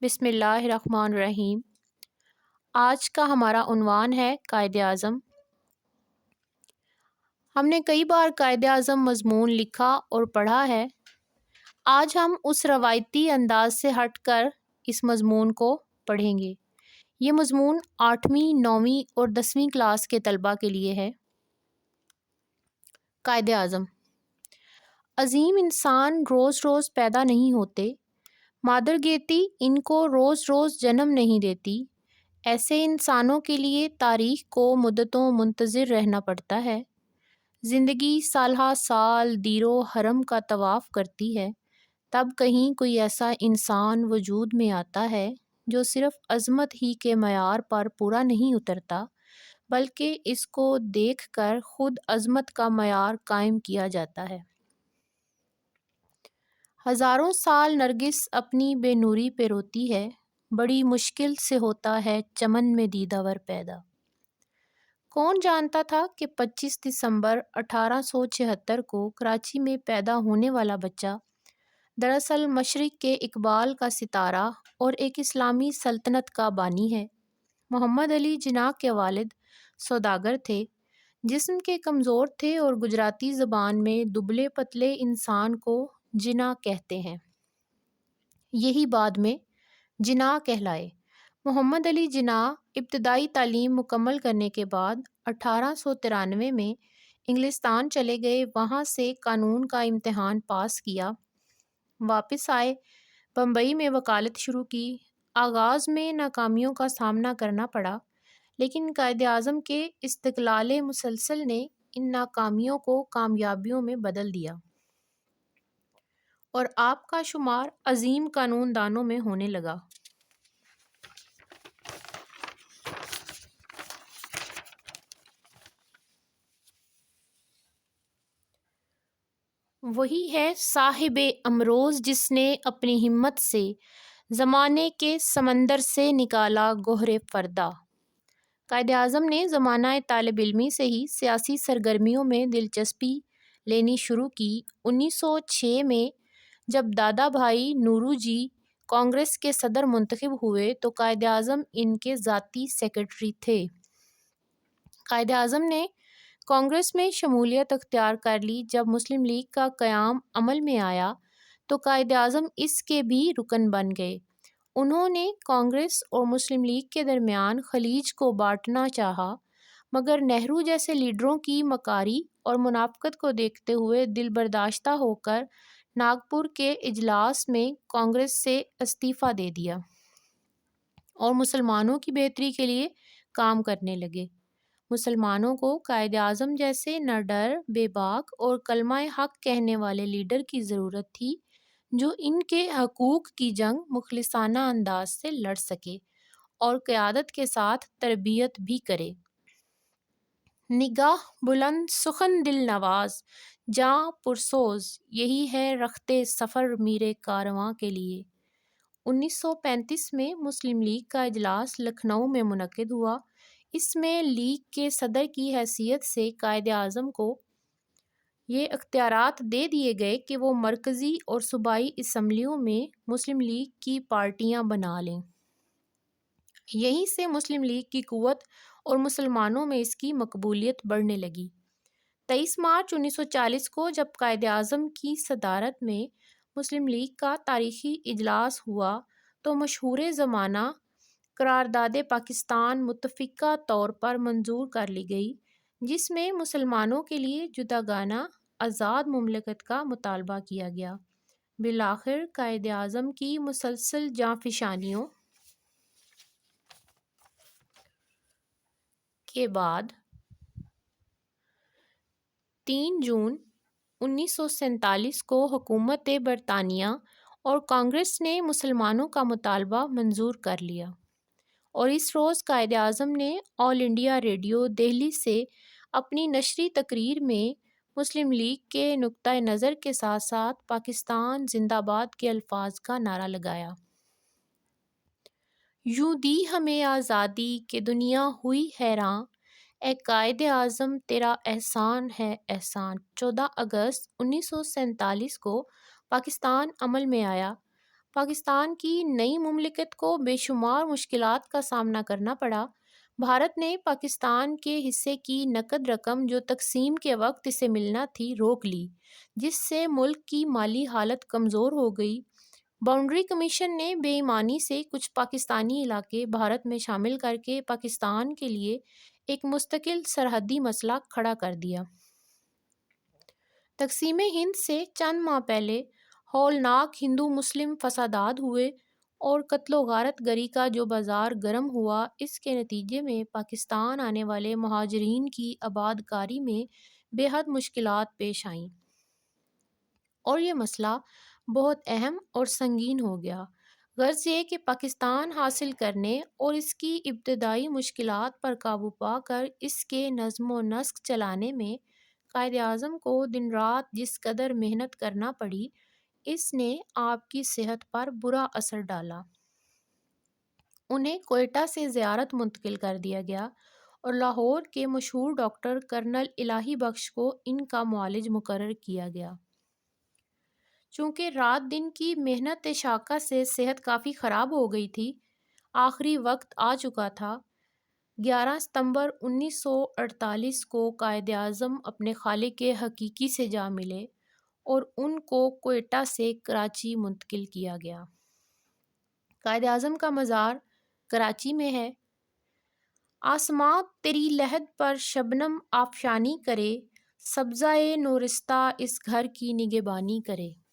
بسم اللہ الرحمن الرحیم۔ آج کا ہمارا عنوان ہے قائد اعظم۔ ہم نے کئی بار قائد اعظم مضمون لکھا اور پڑھا ہے۔ آج ہم اس روایتی انداز سے ہٹ کر اس مضمون کو پڑھیں گے۔ یہ مضمون 8ویں، 9ویں اور 10ویں کلاس کے طلباء کے لیے ہے۔ قائد اعظم۔ عظیم انسان روز روز پیدا نہیں ہوتے، مادر گیتی ان کو روز روز جنم نہیں دیتی۔ ایسے انسانوں کے لیے تاریخ کو مدتوں منتظر رہنا پڑتا ہے۔ زندگی سالہ سال دیر و حرم کا طواف کرتی ہے، تب کہیں کوئی ایسا انسان وجود میں آتا ہے جو صرف عظمت ہی کے معیار پر پورا نہیں اترتا، بلکہ اس کو دیکھ کر خود عظمت کا معیار قائم کیا جاتا ہے۔ ہزاروں سال نرگس اپنی بے نوری پہ روتی ہے، بڑی مشکل سے ہوتا ہے چمن میں دیدہ ور پیدا۔ کون جانتا تھا کہ 25 دسمبر 1876 کو کراچی میں پیدا ہونے والا بچہ دراصل مشرق کے اقبال کا ستارہ اور ایک اسلامی سلطنت کا بانی ہے۔ محمد علی جناح کے والد سوداگر تھے، جسم کے کمزور تھے اور گجراتی زبان میں دبلے پتلے انسان کو جناح کہتے ہیں۔ یہی بعد میں جناح کہلائے۔ محمد علی جناح ابتدائی تعلیم مکمل کرنے کے بعد 1893 میں انگلستان چلے گئے، وہاں سے قانون کا امتحان پاس کیا، واپس آئے، بمبئی میں وکالت شروع کی۔ آغاز میں ناکامیوں کا سامنا کرنا پڑا، لیکن قائد اعظم کے استقلال مسلسل نے ان ناکامیوں کو کامیابیوں میں بدل دیا اور آپ کا شمار عظیم قانون دانوں میں ہونے لگا۔ وہی ہے صاحب امروز جس نے اپنی ہمت سے زمانے کے سمندر سے نکالا گوہر فردا۔ قائد اعظم نے زمانہ طالب علمی سے ہی سیاسی سرگرمیوں میں دلچسپی لینی شروع کی۔ 1906 میں جب دادا بھائی نورو جی کانگریس کے صدر منتخب ہوئے تو قائد اعظم ان کے ذاتی سیکرٹری تھے۔ قائد اعظم نے کانگریس میں شمولیت اختیار کر لی۔ جب مسلم لیگ کا قیام عمل میں آیا تو قائد اعظم اس کے بھی رکن بن گئے۔ انہوں نے کانگریس اور مسلم لیگ کے درمیان خلیج کو بانٹنا چاہا، مگر نہرو جیسے لیڈروں کی مکاری اور منافقت کو دیکھتے ہوئے دل برداشتہ ہو کر ناگپور کے اجلاس میں کانگریس سے استعفیٰ دے دیا اور مسلمانوں کی بہتری کے لیے کام کرنے لگے۔ مسلمانوں کو قائد اعظم جیسے نہ ڈر، بے باک اور کلمہ حق کہنے والے لیڈر کی ضرورت تھی جو ان کے حقوق کی جنگ مخلصانہ انداز سے لڑ سکے اور قیادت کے ساتھ تربیت بھی کرے۔ نگاہ بلند، سخن دل نواز، جاں پرسوز، یہی ہے رخت سفر میرے کارواں کے لیے۔ 1935 میں مسلم لیگ کا اجلاس لکھنؤ میں منعقد ہوا۔ اس میں لیگ کے صدر کی حیثیت سے قائد اعظم کو یہ اختیارات دے دیے گئے کہ وہ مرکزی اور صوبائی اسمبلیوں میں مسلم لیگ کی پارٹیاں بنا لیں۔ یہیں سے مسلم لیگ کی قوت اور مسلمانوں میں اس کی مقبولیت بڑھنے لگی۔ 23 مارچ 1940 کو جب قائد اعظم کی صدارت میں مسلم لیگ کا تاریخی اجلاس ہوا تو مشہور زمانہ قرارداد پاکستان متفقہ طور پر منظور کر لی گئی، جس میں مسلمانوں کے لیے جداگانہ آزاد مملکت کا مطالبہ کیا گیا۔ بالآخر قائد اعظم کی مسلسل جانفشانیوں کے بعد 3 جون 1947 کو حکومت برطانیہ اور کانگریس نے مسلمانوں کا مطالبہ منظور کر لیا، اور اس روز قائد اعظم نے آل انڈیا ریڈیو دہلی سے اپنی نشری تقریر میں مسلم لیگ کے نقطہ نظر کے ساتھ ساتھ پاکستان زندہ باد کے الفاظ کا نعرہ لگایا۔ یوں دی ہمیں آزادی کہ دنیا ہوئی حیراں، اے قائد اعظم تیرا احسان ہے احسان۔ 14 اگست 1947 کو پاکستان عمل میں آیا۔ پاکستان کی نئی مملکت کو بے شمار مشکلات کا سامنا کرنا پڑا۔ بھارت نے پاکستان کے حصے کی نقد رقم جو تقسیم کے وقت اسے ملنا تھی روک لی، جس سے ملک کی مالی حالت کمزور ہو گئی۔ باؤنڈری کمیشن نے بے ایمانی سے کچھ پاکستانی علاقے بھارت میں شامل کر کے پاکستان کے لیے ایک مستقل سرحدی مسئلہ کھڑا کر دیا۔ تقسیم ہند سے چند ماہ پہلے ہولناک ہندو مسلم فسادات ہوئے اور قتل و غارت گری کا جو بازار گرم ہوا، اس کے نتیجے میں پاکستان آنے والے مہاجرین کی آباد کاری میں بے حد مشکلات پیش آئیں اور یہ مسئلہ بہت اہم اور سنگین ہو گیا۔ غرض یہ کہ پاکستان حاصل کرنے اور اس کی ابتدائی مشکلات پر قابو پا کر اس کے نظم و نسق چلانے میں قائد اعظم کو دن رات جس قدر محنت کرنا پڑی، اس نے آپ کی صحت پر برا اثر ڈالا۔ انہیں کوئٹہ سے زیارت منتقل کر دیا گیا اور لاہور کے مشہور ڈاکٹر کرنل الہی بخش کو ان کا معالج مقرر کیا گیا۔ چونکہ رات دن کی محنت شاقہ سے صحت کافی خراب ہو گئی تھی، آخری وقت آ چکا تھا۔ 11 ستمبر 1948 کو قائد اعظم اپنے خالق حقیقی سے جا ملے اور ان کو کوئٹہ سے کراچی منتقل کیا گیا۔ قائد اعظم کا مزار کراچی میں ہے۔ آسماں تیری لحد پر شبنم آفشانی کرے، سبزۂ نورستہ اس گھر کی نگہبانی کرے۔